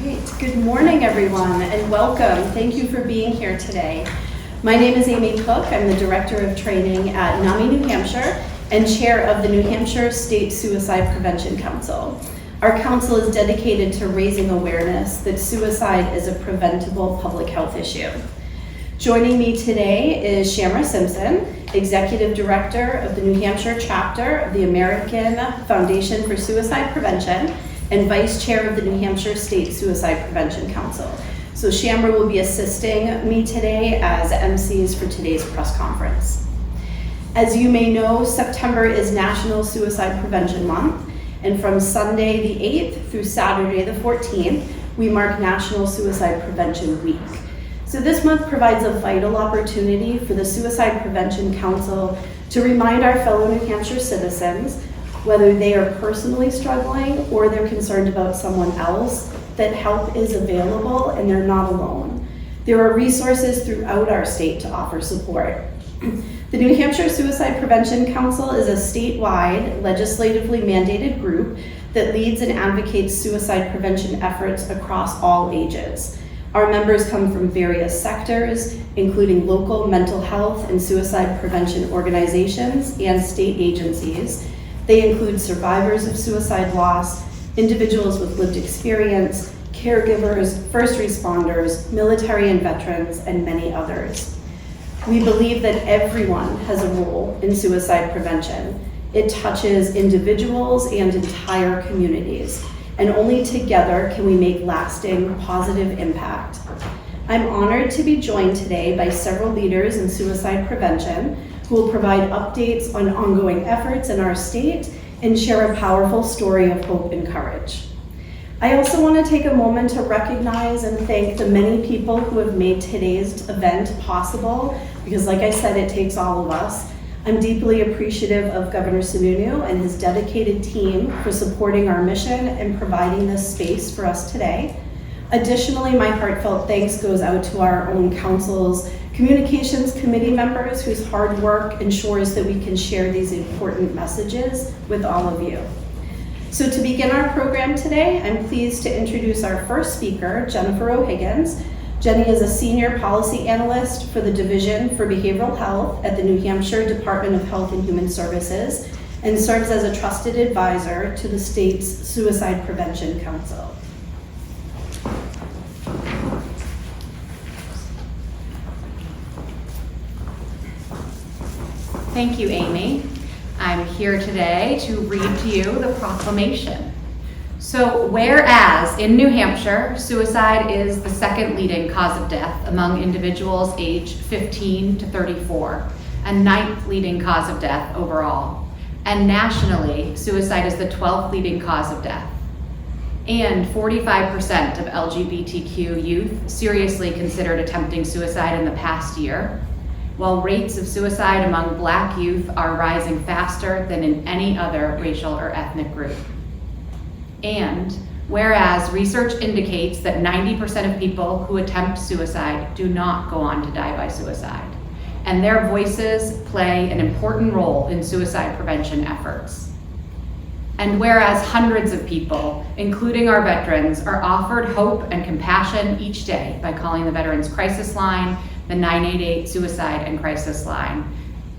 right, good morning everyone and welcome. Thank you for being here today. My name is Amy Cook. I'm the Director of Training at NAMI New Hampshire and Chair of the New Hampshire State Suicide Prevention Council. Our council is dedicated to raising awareness that suicide is a preventable public health issue. Joining me today is Shamra Simpson, Executive Director of the New Hampshire chapter of the American Foundation for Suicide Prevention and Vice Chair of the New Hampshire State Suicide Prevention Council. So Shamra will be assisting me today as MCs for today's press conference. As you may know, September is National Suicide Prevention Month, and from Sunday the 8th through Saturday the 14th, we mark National Suicide Prevention Week. So this month provides a vital opportunity for the Suicide Prevention Council to remind our fellow New Hampshire citizens, whether they are personally struggling or they're concerned about someone else, that help is available and they're not alone. There are resources throughout our state to offer support. The New Hampshire Suicide Prevention Council is a statewide, legislatively mandated group that leads and advocates suicide prevention efforts across all ages. Our members come from various sectors, including local mental health and suicide prevention organizations and state agencies. They include survivors of suicide loss, individuals with lived experience, caregivers, first responders, military and veterans, and many others. We believe that everyone has a role in suicide prevention. It touches individuals and entire communities, and only together can we make lasting positive impact. I'm honored to be joined today by several leaders in suicide prevention who will provide updates on ongoing efforts in our state and share a powerful story of hope and courage. I also want to take a moment to recognize and thank the many people who have made today's event possible, because like I said, it takes all of us. I'm deeply appreciative of Governor Sununu and his dedicated team for supporting our mission and providing this space for us today. Additionally, my heartfelt thanks goes out to our own council's communications committee members whose hard work ensures that we can share these important messages with all of you. So to begin our program today, I'm pleased to introduce our first speaker, Jennifer O'Higgins. Jenny is a senior policy analyst for the Division for Behavioral Health at the New Hampshire Department of Health and Human Services and serves as a trusted advisor to the state's Suicide Prevention Council. Thank you, Amy. I'm here today to read to you the proclamation. So, whereas in New Hampshire, suicide is the second leading cause of death among individuals aged 15 to 34, and ninth leading cause of death overall. And nationally, suicide is the 12th leading cause of death. And 45% of LGBTQ youth seriously considered attempting suicide in the past year, while rates of suicide among Black youth are rising faster than in any other racial or ethnic group. And whereas research indicates that 90% of people who attempt suicide do not go on to die by suicide, and their voices play an important role in suicide prevention efforts. And whereas hundreds of people, including our veterans, are offered hope and compassion each day by calling the Veterans Crisis Line, the 988 Suicide and Crisis Line.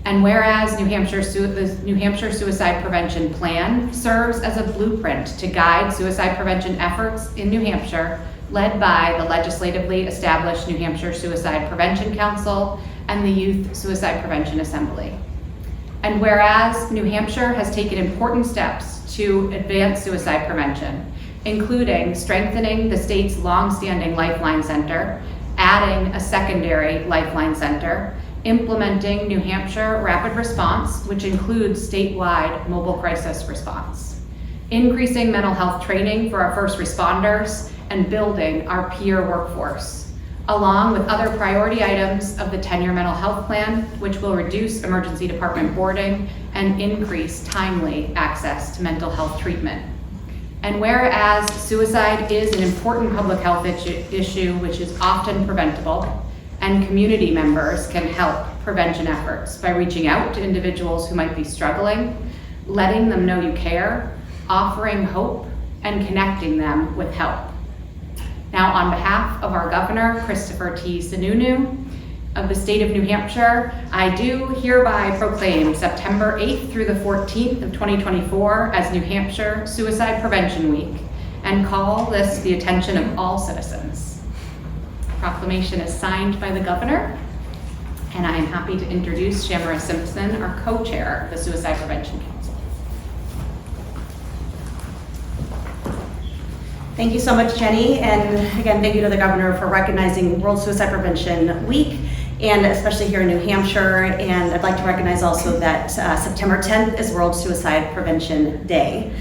And whereas the New Hampshire Suicide Prevention Plan serves as a blueprint to guide suicide prevention efforts in New Hampshire, led by the legislatively established New Hampshire Suicide Prevention Council and the Youth Suicide Prevention Assembly. And whereas New Hampshire has taken important steps to advance suicide prevention, including strengthening the state's longstanding Lifeline Center, adding a secondary Lifeline Center, implementing New Hampshire Rapid Response, which includes statewide mobile crisis response, increasing mental health training for our first responders, and building our peer workforce, along with other priority items of the 10-year mental health plan, which will reduce emergency department boarding and increase timely access to mental health treatment. And whereas suicide is an important public health issue which is often preventable, and community members can help prevention efforts by reaching out to individuals who might be struggling, letting them know you care, offering hope, and connecting them with help. Now, on behalf of our governor, Christopher T. Sununu, of the state of New Hampshire, I do hereby proclaim September 8th through the 14th of 2024 as New Hampshire Suicide Prevention Week and call this to the attention of all citizens. Proclamation is signed by the governor, and I am happy to introduce Shamara Simpson, our co-chair of the Suicide Prevention Council. Thank you so much, Jenny, and again, thank you to the governor for recognizing World Suicide Prevention Week, and especially here in New Hampshire. And I'd like to recognize also that September 10th is World Suicide Prevention Day.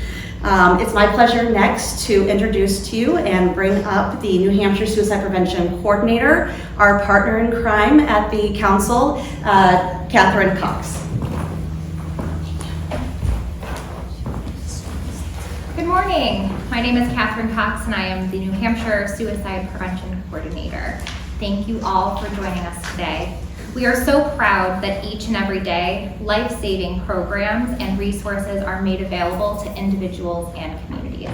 It's my pleasure next to introduce to you and bring up the New Hampshire Suicide Prevention Coordinator, our partner in crime at the council, Catherine Cox. Good morning. My name is Catherine Cox and I am the New Hampshire Suicide Prevention Coordinator. Thank you all for joining us today. We are so proud that each and every day, life-saving programs and resources are made available to individuals and communities.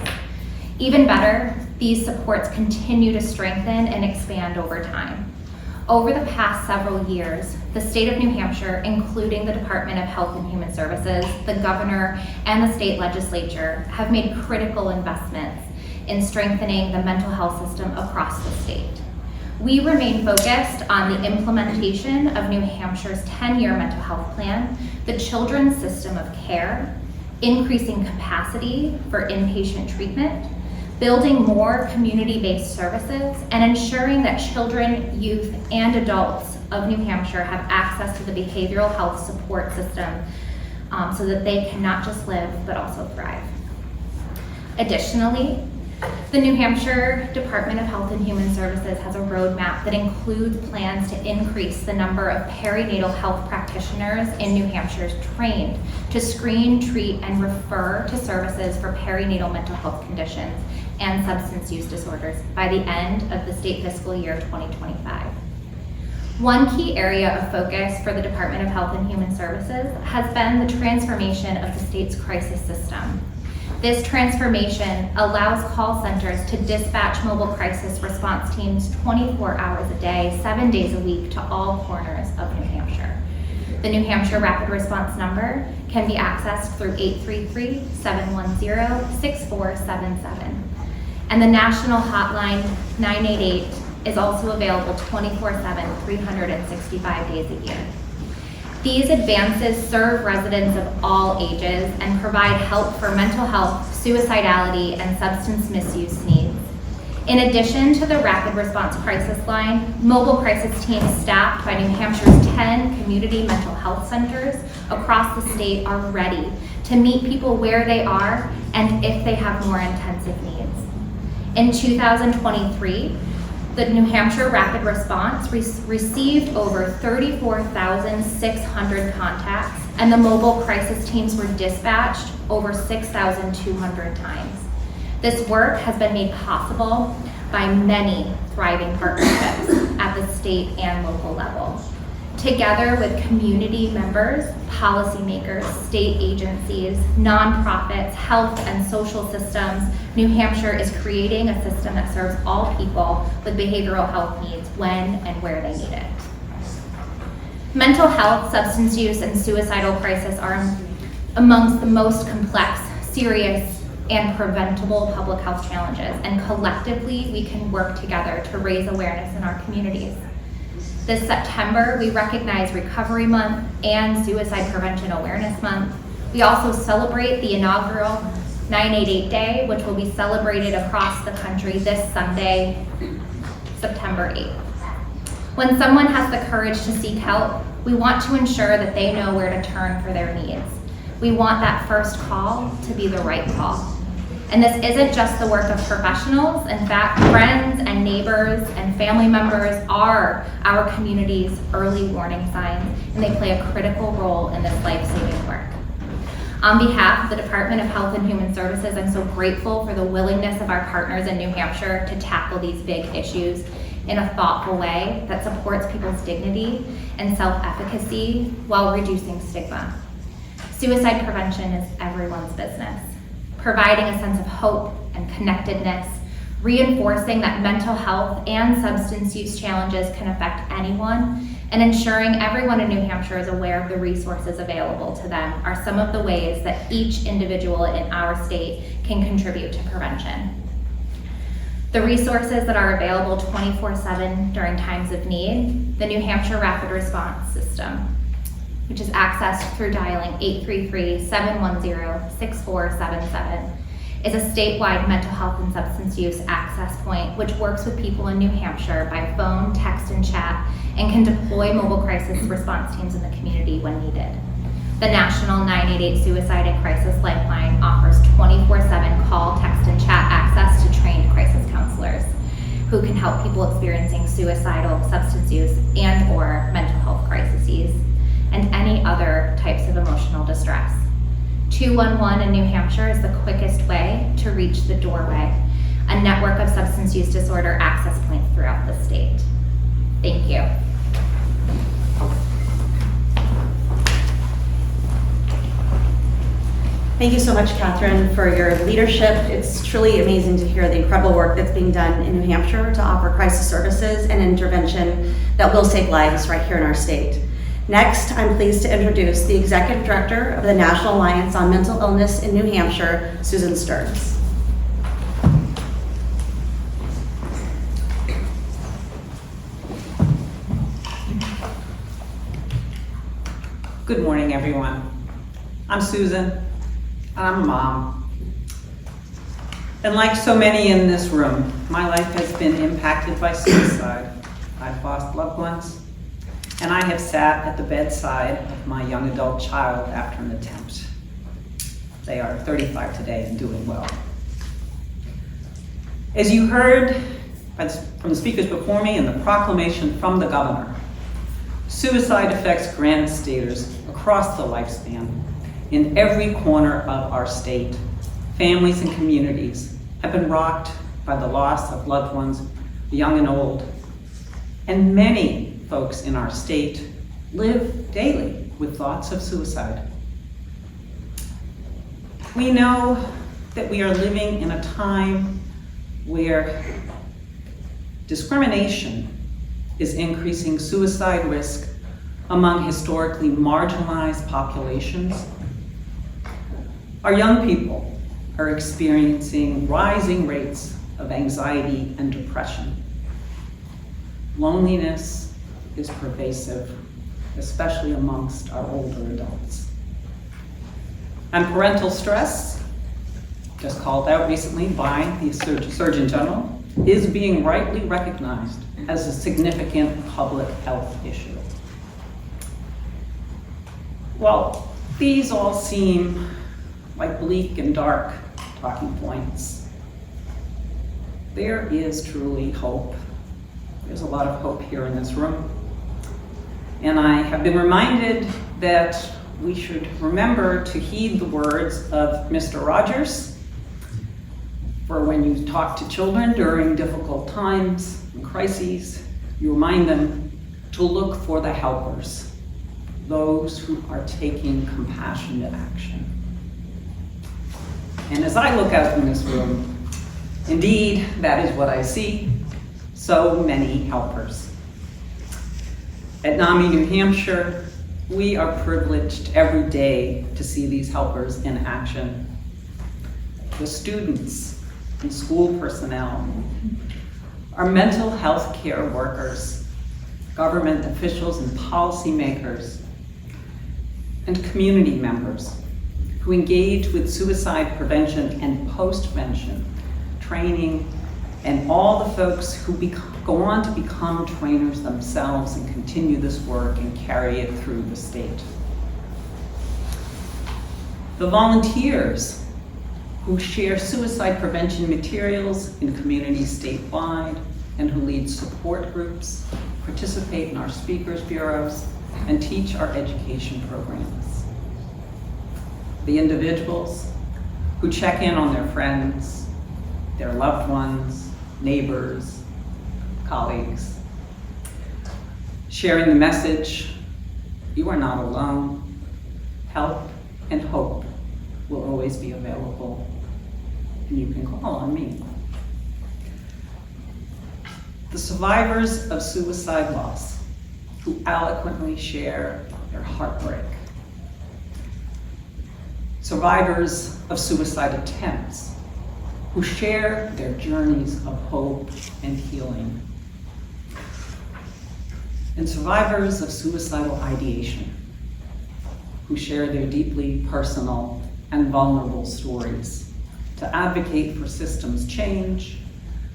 Even better, these supports continue to strengthen and expand over time. Over the past several years, the state of New Hampshire, including the Department of Health and Human Services, the governor, and the state legislature have made critical investments in strengthening the mental health system across the state. We remain focused on the implementation of New Hampshire's 10-year mental health plan, the children's system of care, increasing capacity for inpatient treatment, building more community-based services, and ensuring that children, youth, and adults of New Hampshire have access to the behavioral health support system so that they can not just live, but also thrive. Additionally, the New Hampshire Department of Health and Human Services has a roadmap that includes plans to increase the number of perinatal health practitioners in New Hampshire trained to screen, treat, and refer to services for perinatal mental health conditions and substance use disorders by the end of the state fiscal year 2025. One key area of focus for the Department of Health and Human Services has been the transformation of the state's crisis system. This transformation allows call centers to dispatch mobile crisis response teams 24 hours a day, 7 days a week to all corners of New Hampshire. The New Hampshire Rapid Response number can be accessed through 833-710-6477. And the national hotline 988 is also available 24/7, 365 days a year. These advances serve residents of all ages and provide help for mental health, suicidality, and substance misuse needs. In addition to the Rapid Response Crisis Line, mobile crisis teams staffed by New Hampshire's 10 community mental health centers across the state are ready to meet people where they are and if they have more intensive needs. In 2023, the New Hampshire Rapid Response received over 34,600 contacts, and the mobile crisis teams were dispatched over 6,200 times. This work has been made possible by many thriving partnerships at the state and local level. Together with community members, policymakers, state agencies, nonprofits, health and social systems, New Hampshire is creating a system that serves all people with behavioral health needs when and where they need it. Mental health, substance use, and suicidal crisis are amongst the most complex, serious, and preventable public health challenges, and collectively we can work together to raise awareness in our communities. This September, we recognize Recovery Month and Suicide Prevention Awareness Month. We also celebrate the inaugural 988 Day, which will be celebrated across the country this Sunday, September 8th. When someone has the courage to seek help, we want to ensure that they know where to turn for their needs. We want that first call to be the right call. And this isn't just the work of professionals. In fact, friends and neighbors and family members are our community's early warning signs, and they play a critical role in this life-saving work. On behalf of the Department of Health and Human Services, I'm so grateful for the willingness of our partners in New Hampshire to tackle these big issues in a thoughtful way that supports people's dignity and self-efficacy while reducing stigma. Suicide prevention is everyone's business. Providing a sense of hope and connectedness, reinforcing that mental health and substance use challenges can affect anyone, and ensuring everyone in New Hampshire is aware of the resources available to them are some of the ways that each individual in our state can contribute to prevention. The resources that are available 24/7 during times of need: the New Hampshire Rapid Response System, which is accessed through dialing 833-710-6477, is a statewide mental health and substance use access point which works with people in New Hampshire by phone, text, and chat, and can deploy mobile crisis response teams in the community when needed. The National 988 Suicide and Crisis Lifeline offers 24/7 call, text, and chat access to trained crisis counselors who can help people experiencing suicidal, substance use, and/or mental health crises, and any other types of emotional distress. 211 in New Hampshire is the quickest way to reach the Doorway, a network of substance use disorder access points throughout the state. Thank you. Thank you so much, Catherine, for your leadership. It's truly amazing to hear the incredible work that's being done in New Hampshire to offer crisis services and intervention that will save lives right here in our state. Next, I'm pleased to introduce the Executive Director of the National Alliance on Mental Illness in New Hampshire, Susan Stearns. Good morning, everyone. I'm Susan, and I'm a mom. And like so many in this room, my life has been impacted by suicide. I've lost loved ones, and I have sat at the bedside of my young adult child after an attempt. They are 35 today and doing well. As you heard from the speakers before me and the proclamation from the governor, suicide affects Granite Staters across the lifespan in every corner of our state. Families and communities have been rocked by the loss of loved ones, young and old. And many folks in our state live daily with thoughts of suicide. We know that we are living in a time where discrimination is increasing suicide risk among historically marginalized populations. Our young people are experiencing rising rates of anxiety and depression. Loneliness is pervasive, especially amongst our older adults. And parental stress, just called out recently by the Surgeon General, is being rightly recognized as a significant public health issue. Well, these all seem like bleak and dark talking points. There is truly hope. There's a lot of hope here in this room. And I have been reminded that we should remember to heed the words of Mr. Rogers, for when you talk to children during difficult times and crises, you remind them to look for the helpers, those who are taking compassionate action. And as I look out from this room, indeed, that is what I see, so many helpers. At NAMI New Hampshire, we are privileged every day to see these helpers in action. The students and school personnel, our mental health care workers, government officials and policymakers, and community members who engage with suicide prevention and post-prevention training, and all the folks who go on to become trainers themselves and continue this work and carry it through the state. The volunteers who share suicide prevention materials in communities statewide and who lead support groups, participate in our speakers bureaus, and teach our education programs. The individuals who check in on their friends, their loved ones, neighbors, colleagues, sharing the message, you are not alone. Help and hope will always be available, and you can call on me. the survivors of suicide loss who eloquently share their heartbreak, survivors of suicide attempts who share their journeys of hope and healing, and survivors of suicidal ideation who share their deeply personal and vulnerable stories to advocate for systems change,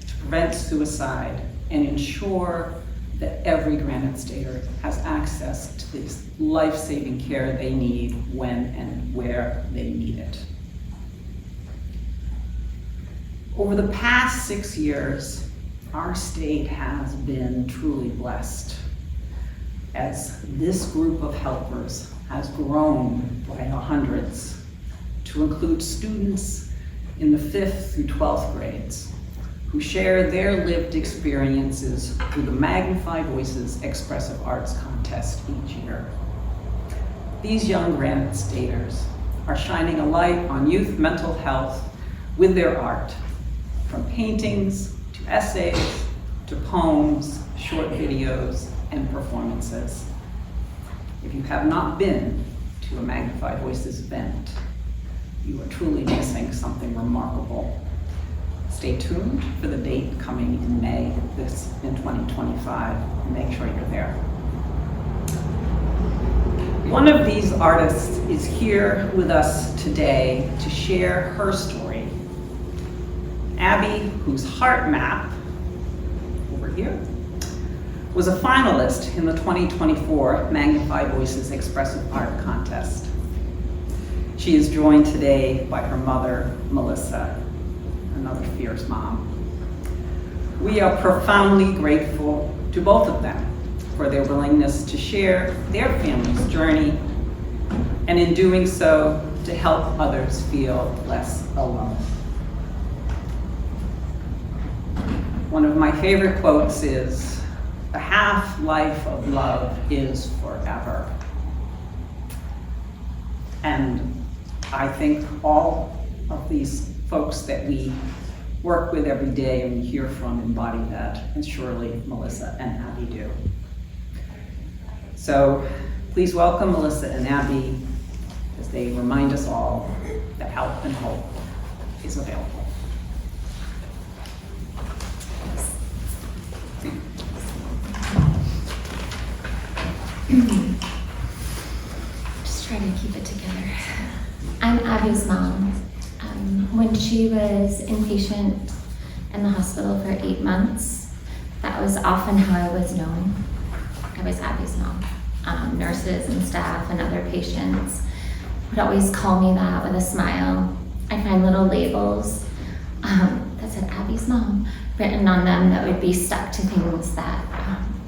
to prevent suicide, and ensure that every Granite Stater has access to the life-saving care they need when and where they need it. Over the past 6 years, our state has been truly blessed as this group of helpers has grown by hundreds to include students in the 5th through 12th grades who share their lived experiences through the Magnified Voices Expressive Arts Contest each year. These young Granite Staters are shining a light on youth mental health with their art, from paintings to essays to poems, short videos, and performances. If you have not been to a Magnified Voices event, you are truly missing something remarkable. Stay tuned for the date coming in May in 2025, and make sure you're there. One of these artists is here with us today to share her story. Abby, whose heart map, over here, was a finalist in the 2024 Magnified Voices Expressive Art Contest. She is joined today by her mother, Melissa, another fierce mom. We are profoundly grateful to both of them for their willingness to share their family's journey, and in doing so, to help others feel less alone. One of my favorite quotes is, "The half-life of love is forever." And I think all of these folks that we work with every day and we hear from embody that, and surely Melissa and Abby do. So please welcome Melissa and Abby as they remind us all that help and hope is available. Just trying to keep it together. I'm Abby's mom. When she was inpatient in the hospital for 8 months, that was often how I was known. I was Abby's mom. Nurses and staff and other patients would always call me that with a smile. I'd find little labels that said Abby's mom written on them that would be stuck to things that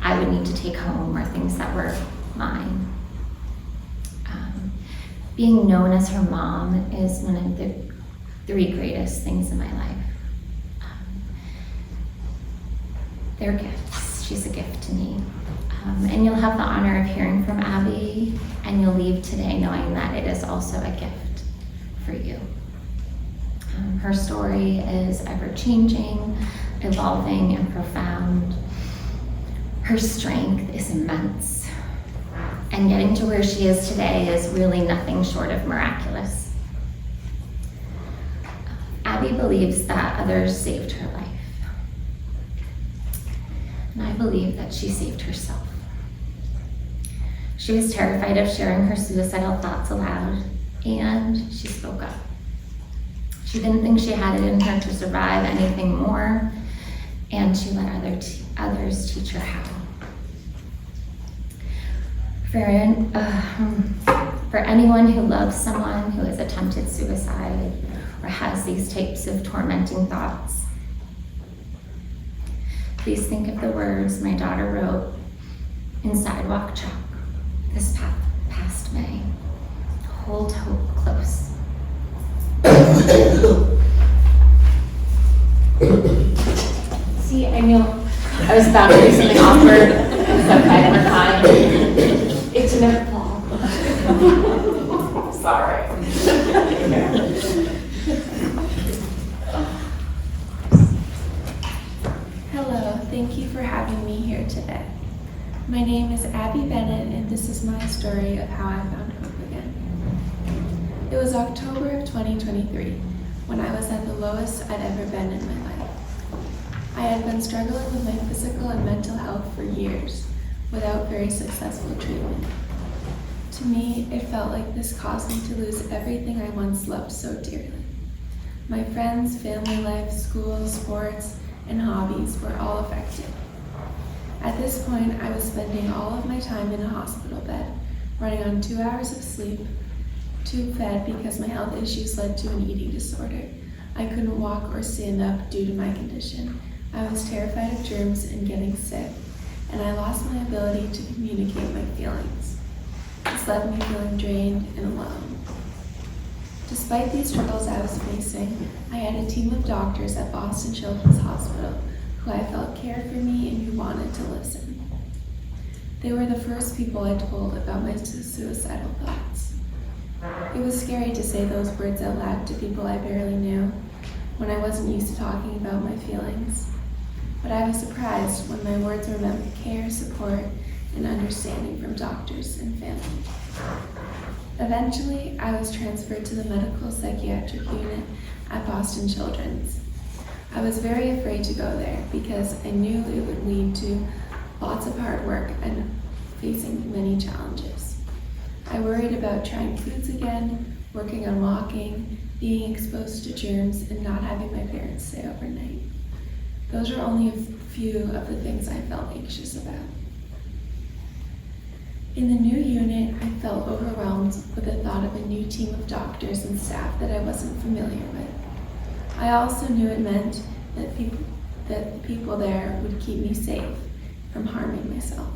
I would need to take home or things that were mine. Being known as her mom is one of the 3 greatest things in my life. They're gifts. She's a gift to me. And you'll have the honor of hearing from Abby, and you'll leave today knowing that it is also a gift for you. Her story is ever-changing, evolving, and profound. Her strength is immense. And getting to where she is today is really nothing short of miraculous. Abby believes that others saved her life. And I believe that she saved herself. She was terrified of sharing her suicidal thoughts aloud, and she spoke up. She didn't think she had it in her to survive anything more, and she let others teach her how. For anyone who loves someone who has attempted suicide or has these types of tormenting thoughts, please think of the words my daughter wrote in sidewalk chalk this past May. Hold hope close. See, I knew I was about to do something awkward, it's okay, we're fine. It didn't fall. Sorry. Hello. thank you for having me here today. My name is Abby Bennett, and this is my story of how I found hope again. It was October of 2023 when I was at the lowest I'd ever been in my life. I had been struggling with my physical and mental health for years without very successful treatment. To me, it felt like this caused me to lose everything I once loved so dearly. My friends, family life, school, sports, and hobbies were all affected. At this point, I was spending all of my time in a hospital bed, running on 2 hours of sleep, tube-fed because my health issues led to an eating disorder. I couldn't walk or stand up due to my condition. I was terrified of germs and getting sick, and I lost my ability to communicate my feelings. This left me feeling drained and alone. Despite these struggles I was facing, I had a team of doctors at Boston Children's Hospital who I felt cared for me and who wanted to listen. They were the first people I told about my suicidal thoughts. It was scary to say those words out loud to people I barely knew when I wasn't used to talking about my feelings. But I was surprised when my words were met with care, support, and understanding from doctors and family. Eventually, I was transferred to the medical psychiatric unit at Boston Children's. I was very afraid to go there because I knew it would lead to lots of hard work and facing many challenges. I worried about trying foods again, working on walking, being exposed to germs, and not having my parents stay overnight. Those are only a few of the things I felt anxious about. In the new unit, I felt overwhelmed with the thought of a new team of doctors and staff that I wasn't familiar with. I also knew it meant that the people there would keep me safe from harming myself,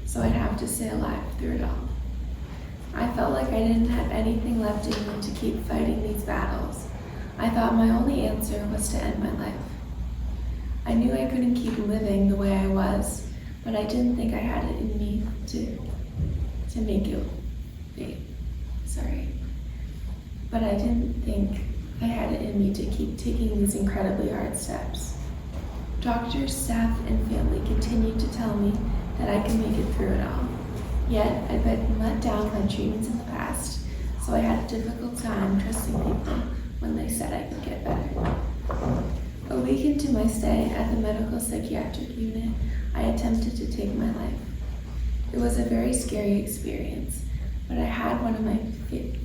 so I'd have to stay alive through it all. I felt like I didn't have anything left in me to keep fighting these battles. I thought my only answer was to end my life. I knew I couldn't keep living the way I was, but I didn't think I had it in me to make it, But I didn't think I had it in me to keep taking these incredibly hard steps. Doctors, staff, and family continued to tell me that I could make it through it all. Yet, I'd been let down by treatments in the past, so I had a difficult time trusting people when they said I could get better. A week into my stay at the medical psychiatric unit, I attempted to take my life. It was a very scary experience, but I had one of my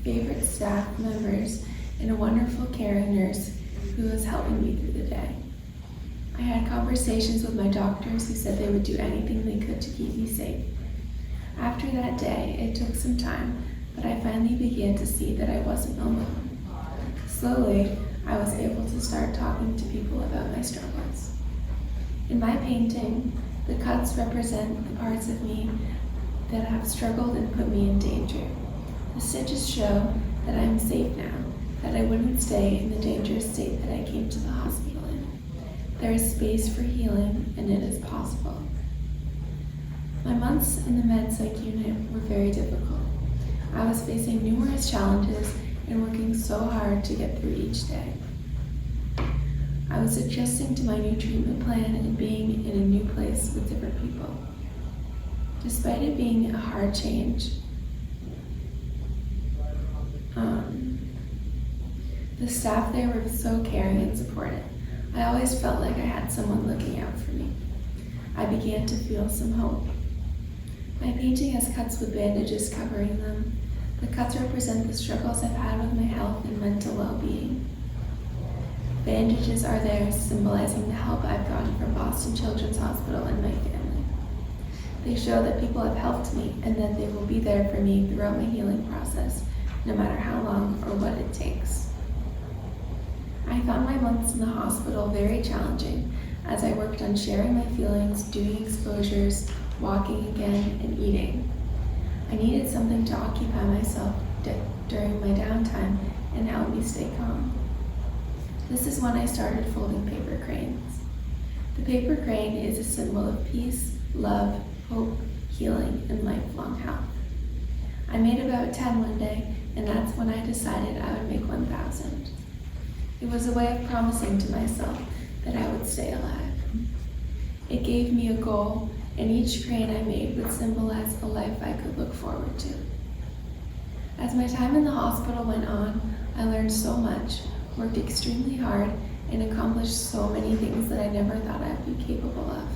favorite staff members and a wonderful caring nurse who was helping me through the day. I had conversations with my doctors who said they would do anything they could to keep me safe. After that day, it took some time, but I finally began to see that I wasn't alone. Slowly, I was able to start talking to people about my struggles. In my painting, the cuts represent the parts of me that have struggled and put me in danger. The stitches show that I'm safe now, that I wouldn't stay in the dangerous state that I came to the hospital in. There is space for healing, and it is possible. My months in the med psych unit were very difficult. I was facing numerous challenges and working so hard to get through each day. I was adjusting to my new treatment plan and being in a new place with different people. Despite it being a hard change, the staff there were so caring and supportive. I always felt like I had someone looking out for me. I began to feel some hope. My painting has cuts with bandages covering them. The cuts represent the struggles I've had with my health and mental well-being. Bandages are there symbolizing the help I've gotten from Boston Children's Hospital and my family. They show that people have helped me and that they will be there for me throughout my healing process, no matter how long or what it takes. I found my months in the hospital very challenging as I worked on sharing my feelings, doing exposures, walking again, and eating. I needed something to occupy myself during my downtime and help me stay calm. This is when I started folding paper cranes. The paper crane is a symbol of peace, love, hope, healing, and lifelong health. I made about 10 one day, and that's when I decided I would make 1,000. It was a way of promising to myself that I would stay alive. It gave me a goal, and each crane I made would symbolize a life I could look forward to. As my time in the hospital went on, I learned so much, worked extremely hard, and accomplished so many things that I never thought I'd be capable of.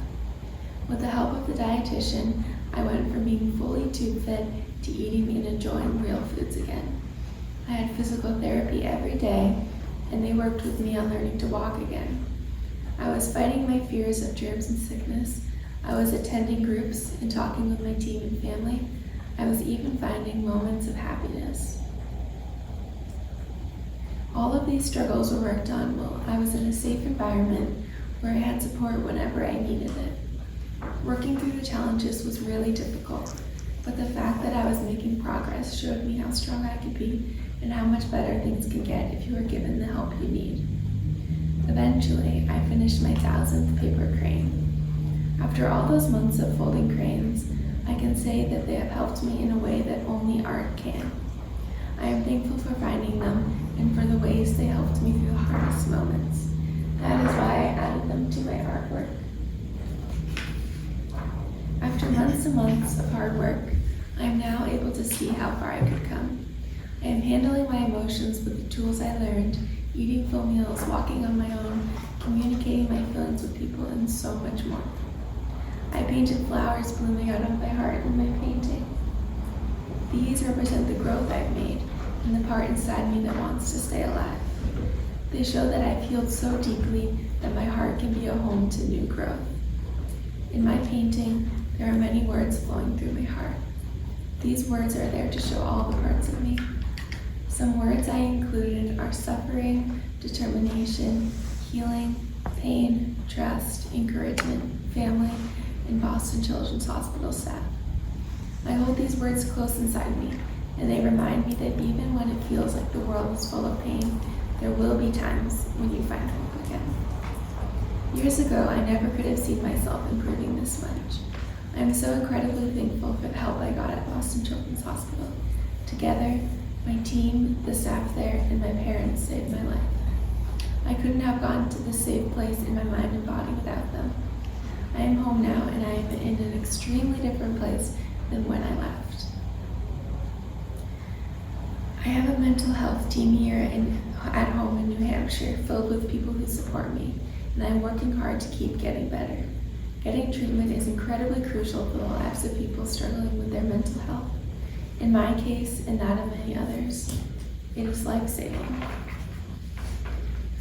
With the help of the dietitian, I went from being fully tube fed to eating and enjoying real foods again. I had physical therapy every day, and they worked with me on learning to walk again. I was fighting my fears of germs and sickness. I was attending groups and talking with my team and family. I was even finding moments of happiness. All of these struggles were worked on while I was in a safe environment where I had support whenever I needed it. Working through the challenges was really difficult, but the fact that I was making progress showed me how strong I could be and how much better things can get if you are given the help you need. Eventually, I finished my 1000th paper crane. After all those months of folding cranes, I can say that they have helped me in a way that only art can. I am thankful for finding them and for the ways they helped me through the hardest moments. That is why I added them to my artwork. After months and months of hard work, I am now able to see how far I could come. I am handling my emotions with the tools I learned, eating full meals, walking on my own, communicating my feelings with people, and so much more. I painted flowers blooming out of my heart in my painting. These represent the growth I've made and the part inside me that wants to stay alive. They show that I've healed so deeply that my heart can be a home to new growth. In my painting, there are many words flowing through my heart. These words are there to show all the parts of me. Some words I included are suffering, determination, healing, pain, trust, encouragement, family, and Boston Children's Hospital staff. I hold these words close inside me, and they remind me that even when it feels like the world is full of pain, there will be times when you find hope again. Years ago, I never could have seen myself improving this much. I am so incredibly thankful for the help I got at Boston Children's Hospital. Together, my team, the staff there, and my parents saved my life. I couldn't have gotten to this safe place in my mind and body without them. I am home now, and I am in an extremely different place than when I left. I have a mental health team here at home in New Hampshire filled with people who support me, and I am working hard to keep getting better. Getting treatment is incredibly crucial for the lives of people struggling with their mental health. In my case, and that of many others, it is life-saving.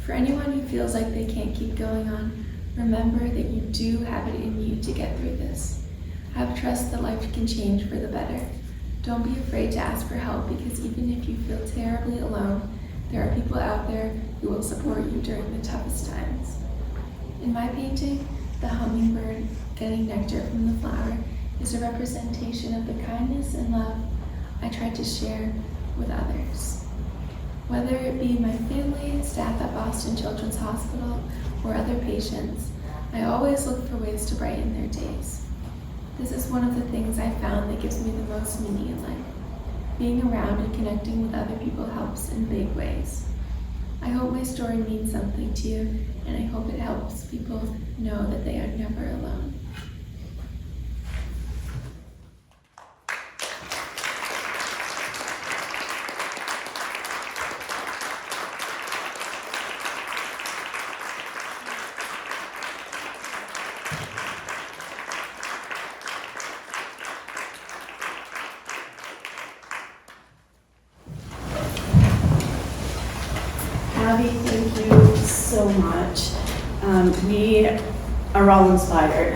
For anyone who feels like they can't keep going on, remember that you do have it in you to get through this. Have trust that life can change for the better. Don't be afraid to ask for help, because even if you feel terribly alone, there are people out there who will support you during the toughest times. In my painting, the hummingbird getting nectar from the flower is a representation of the kindness and love I try to share with others. Whether it be my family, staff at Boston Children's Hospital, or other patients, I always look for ways to brighten their days. This is one of the things I found that gives me the most meaning in life. Being around and connecting with other people helps in big ways. I hope my story means something to you, and I hope it helps people know that they are never alone. Abby, thank you so much. We are all inspired.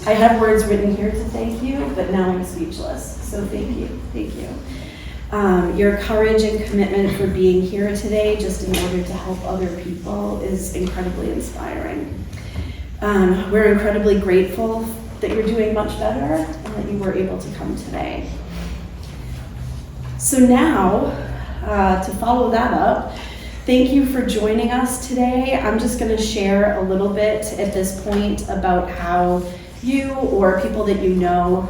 I have words written here to thank you, but now I'm speechless. So thank you, thank you. Your courage and commitment for being here today, just in order to help other people, is incredibly inspiring. We're incredibly grateful that you're doing much better and that you were able to come today. So now, to follow that up, thank you for joining us today. I'm just going to share a little bit at this point about how you or people that you know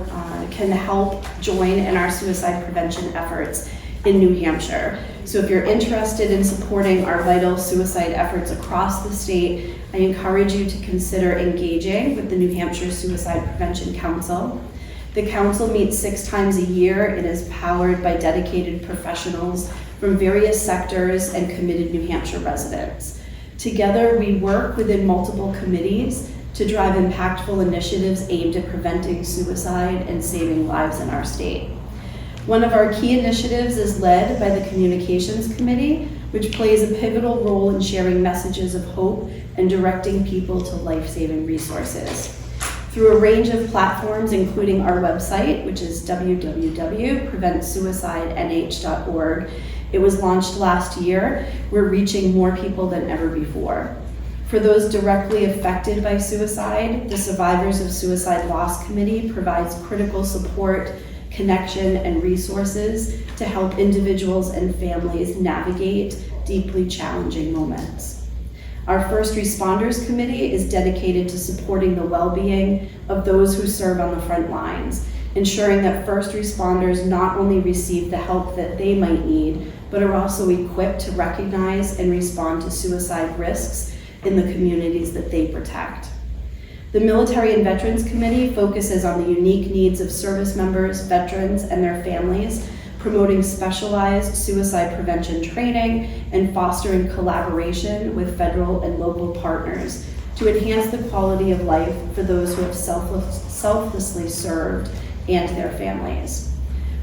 can help join in our suicide prevention efforts in New Hampshire. So if you're interested in supporting our vital suicide efforts across the state, I encourage you to consider engaging with the New Hampshire Suicide Prevention Council. The council meets 6 times a year and is powered by dedicated professionals from various sectors and committed New Hampshire residents. Together, we work within multiple committees to drive impactful initiatives aimed at preventing suicide and saving lives in our state. One of our key initiatives is led by the Communications Committee, which plays a pivotal role in sharing messages of hope and directing people to life-saving resources. Through a range of platforms, including our website, which is www.preventsuicidenh.org. It was launched last year. We're reaching more people than ever before. For those directly affected by suicide, the Survivors of Suicide Loss Committee provides critical support, connection, and resources to help individuals and families navigate deeply challenging moments. Our First Responders Committee is dedicated to supporting the well-being of those who serve on the front lines, ensuring that first responders not only receive the help that they might need, but are also equipped to recognize and respond to suicide risks in the communities that they protect. The Military and Veterans Committee focuses on the unique needs of service members, veterans, and their families, promoting specialized suicide prevention training and fostering collaboration with federal and local partners to enhance the quality of life for those who have selflessly served and their families.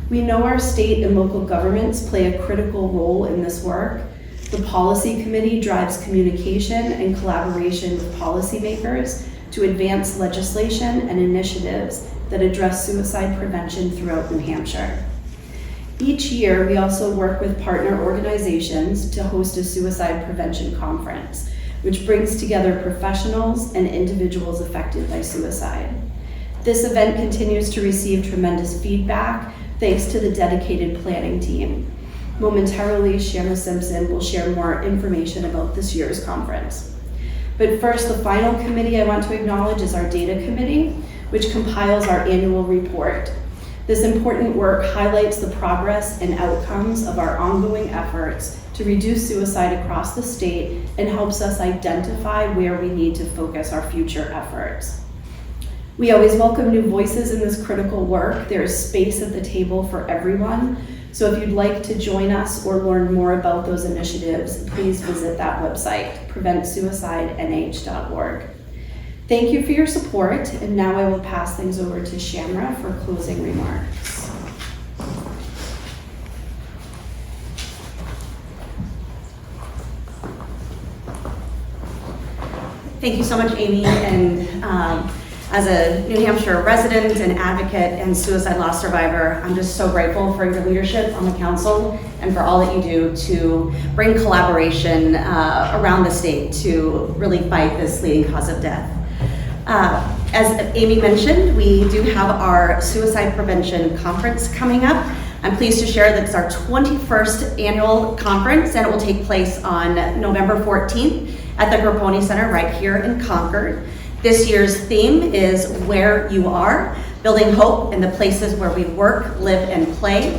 We know our state and local governments play a critical role in this work. The Policy Committee drives communication and collaboration with policymakers to advance legislation and initiatives that address suicide prevention throughout New Hampshire. Each year, we also work with partner organizations to host a suicide prevention conference, which brings together professionals and individuals affected by suicide. This event continues to receive tremendous feedback thanks to the dedicated planning team. Momentarily, Shamma Simpson will share more information about this year's conference. But first, the final committee I want to acknowledge is our Data Committee, which compiles our annual report. This important work highlights the progress and outcomes of our ongoing efforts to reduce suicide across the state and helps us identify where we need to focus our future efforts. We always welcome new voices in this critical work. There is space at the table for everyone. So if you'd like to join us or learn more about those initiatives, please visit that website, preventsuicidenh.org. Thank you for your support, and now I will pass things over to Shamra for closing remarks. Thank you so much, Amy. And as a New Hampshire resident and advocate and suicide loss survivor, I'm just so grateful for your leadership on the council and for all that you do to bring collaboration around the state to really fight this leading cause of death. As Amy mentioned, we do have our Suicide Prevention Conference coming up. I'm pleased to share that it's our 21st annual conference, and it will take place on November 14th at the Grapponi Center right here in Concord. This year's theme is Where You Are, Building Hope in the Places Where We Work, Live, and Play.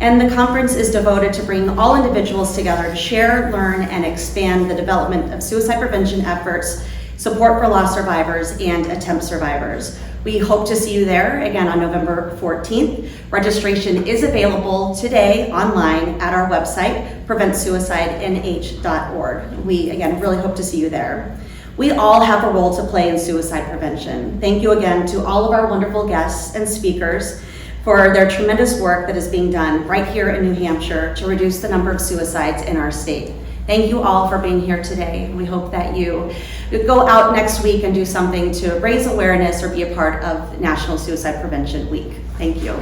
And the conference is devoted to bring all individuals together to share, learn, and expand the development of suicide prevention efforts, support for loss survivors, and attempt survivors. We hope to see you there again on November 14th. Registration is available today online at our website, preventsuicidenh.org. We, again, really hope to see you there. We all have a role to play in suicide prevention. Thank you again to all of our wonderful guests and speakers for their tremendous work that is being done right here in New Hampshire to reduce the number of suicides in our state. Thank you all for being here today. We hope that you go out next week and do something to raise awareness or be a part of National Suicide Prevention Week. Thank you.